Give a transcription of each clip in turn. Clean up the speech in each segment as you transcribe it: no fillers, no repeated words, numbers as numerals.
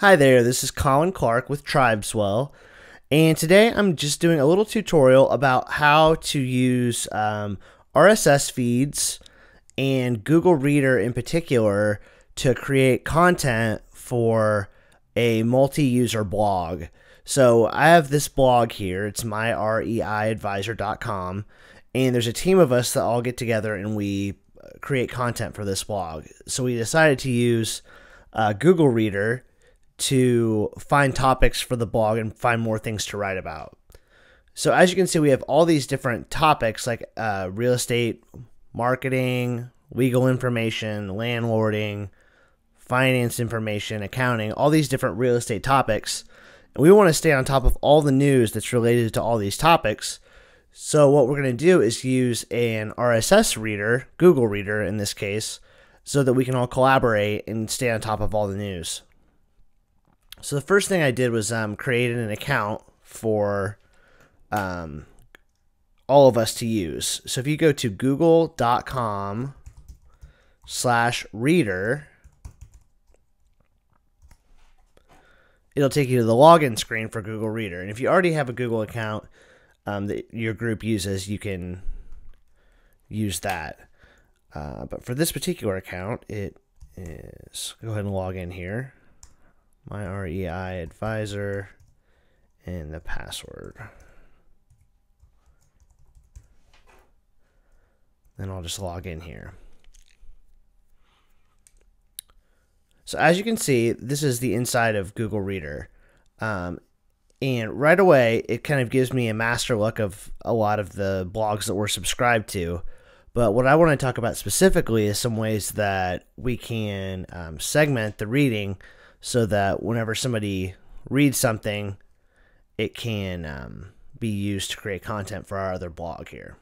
Hi there, this is Colin Clark with Tribeswell, and today I'm just doing a little tutorial about how to use RSS feeds and Google Reader in particular to create content for a multi-user blog. So I have this blog here, it's myreiadvisor.com, and there's a team of us that all get together and we create content for this blog. So we decided to use Google Reader to find topics for the blog and find more things to write about. So as you can see, we have all these different topics like real estate, marketing, legal information, landlording, finance information, accounting, all these different real estate topics. And we want to stay on top of all the news that's related to all these topics. So what we're going to do is use an RSS reader, Google Reader in this case, so that we can all collaborate and stay on top of all the news. So the first thing I did was created an account for all of us to use. So if you go to google.com/reader, it'll take you to the login screen for Google Reader. And if you already have a Google account that your group uses, you can use that. But for this particular account, it is, go ahead and log in here. My REI advisor and the password. Then I'll just log in here. So as you can see, this is the inside of Google Reader. And right away, it kind of gives me a master look of a lot of the blogs that we're subscribed to. But what I want to talk about specifically is some ways that we can segment the reading so that whenever somebody reads something, it can be used to create content for our other blog here.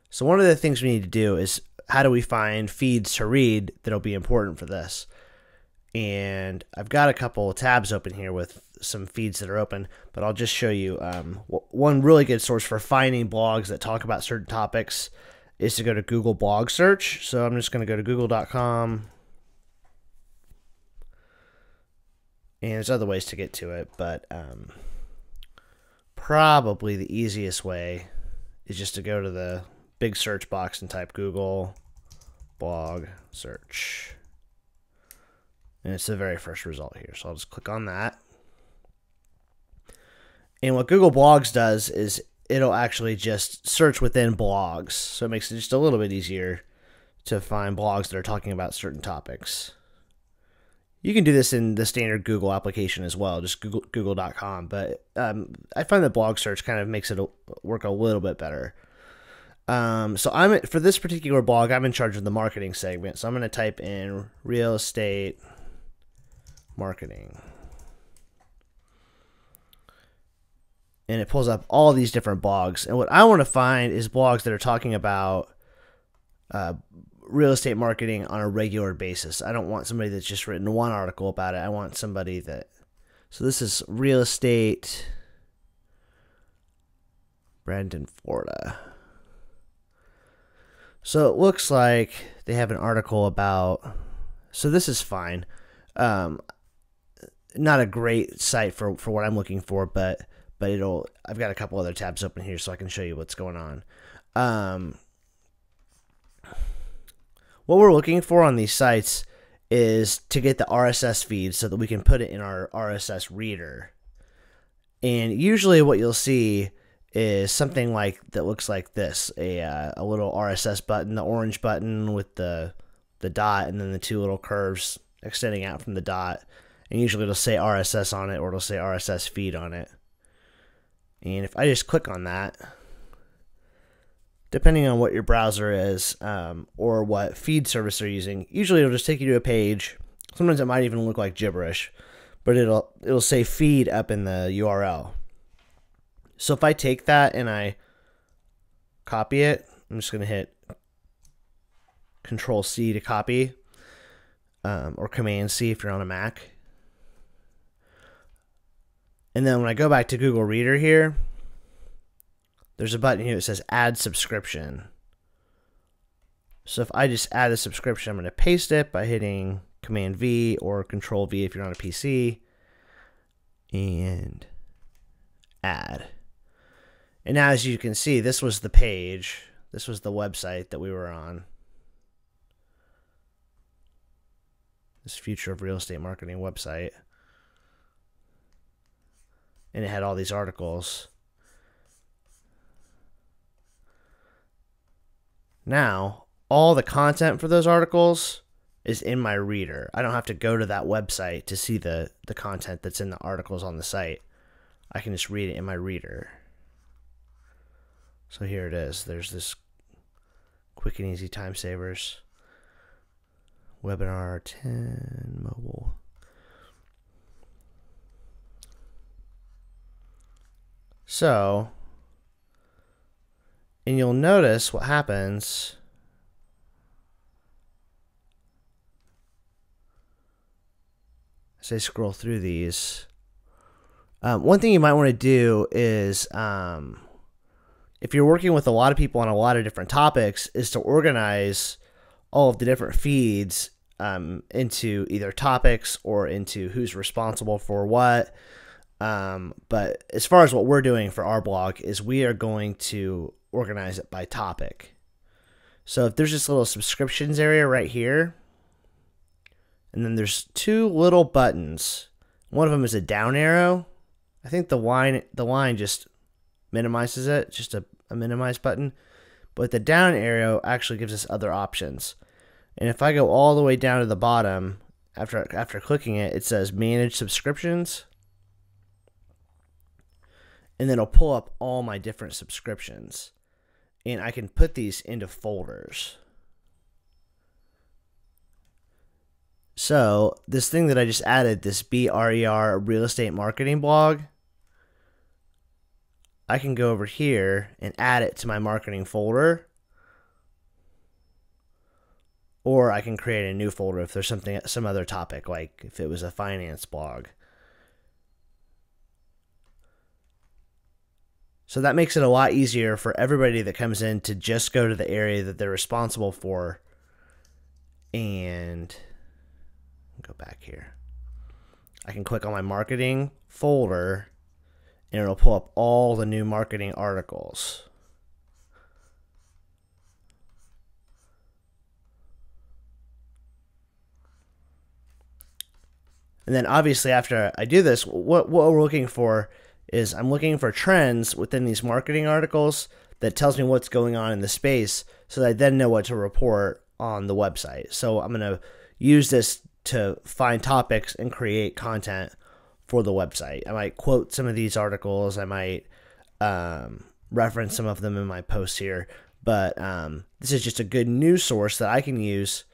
So one of the things we need to do is, how do we find feeds to read that'll be important for this? And I've got a couple of tabs open here with some feeds that are open, but I'll just show you one really good source for finding blogs that talk about certain topics is to go to Google Blog Search. So I'm just going to go to google.com. And there's other ways to get to it, but probably the easiest way is just to go to the big search box and type Google Blog Search. And it's the very first result here. So I'll just click on that. And what Google Blogs does is it'll actually just search within blogs. So it makes it just a little bit easier to find blogs that are talking about certain topics. You can do this in the standard Google application as well, just google.com. But I find that blog search kind of makes it work a little bit better. So for this particular blog, I'm in charge of the marketing segment. So I'm going to type in real estate marketing. And it pulls up all these different blogs. And what I want to find is blogs that are talking about real estate marketing on a regular basis. I don't want somebody that's just written one article about it. I want somebody that... So this is real estate, Brandon, Florida. So it looks like they have an article about... So this is fine. Not a great site for what I'm looking for, but I've got a couple other tabs open here so I can show you what's going on. What we're looking for on these sites is to get the RSS feed so that we can put it in our RSS reader. And usually what you'll see is something like that looks like this, a little RSS button, the orange button with the dot and then the two little curves extending out from the dot. And usually it'll say RSS on it or it'll say RSS feed on it. And if I just click on that, depending on what your browser is or what feed service they're using, usually it'll just take you to a page. Sometimes it might even look like gibberish, but it'll say feed up in the URL. So if I take that and I copy it, I'm just going to hit Control-C to copy, or Command-C if you're on a Mac. And then when I go back to Google Reader here, there's a button here that says Add Subscription. So if I just add a subscription, I'm going to paste it by hitting Command V or Control V if you're on a PC, and add. And now, as you can see, this was the page. This was the website that we were on. This Future of Real Estate Marketing website. And it had all these articles. Now, all the content for those articles is in my reader. I don't have to go to that website to see the content that's in the articles on the site. I can just read it in my reader. So here it is. There's this quick and easy time savers. Webinar 10 mobile. So, and you'll notice what happens as I scroll through these. One thing you might want to do is, if you're working with a lot of people on a lot of different topics, is to organize all of the different feeds into either topics or into who's responsible for what. But as far as what we're doing for our blog is we are going to organize it by topic. So if there's this little subscriptions area right here, and then there's two little buttons. One of them is a down arrow. I think the line just minimizes it, just a minimize button. But the down arrow actually gives us other options. And if I go all the way down to the bottom, after clicking it, it says manage subscriptions. And then it'll pull up all my different subscriptions. And I can put these into folders. So this thing that I just added, this BRER real estate marketing blog, I can go over here and add it to my marketing folder. Or I can create a new folder if there's some other topic, like if it was a finance blog. So that makes it a lot easier for everybody that comes in to just go to the area that they're responsible for and go back here. I can click on my marketing folder and it'll pull up all the new marketing articles. And then obviously after I do this, what we're looking for is I'm looking for trends within these marketing articles that tells me what's going on in the space so that I then know what to report on the website. So I'm going to use this to find topics and create content for the website. I might quote some of these articles. I might reference some of them in my posts here. But this is just a good news source that I can use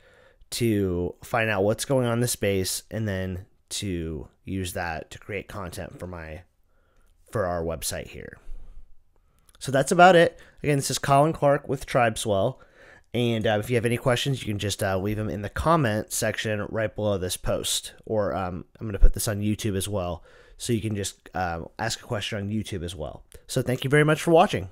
to find out what's going on in the space and then to use that to create content for our website here. So that's about it. Again, this is Colin Clark with TribeSwell. And if you have any questions, you can just leave them in the comment section right below this post. Or I'm going to put this on YouTube as well. So you can just ask a question on YouTube as well. So thank you very much for watching.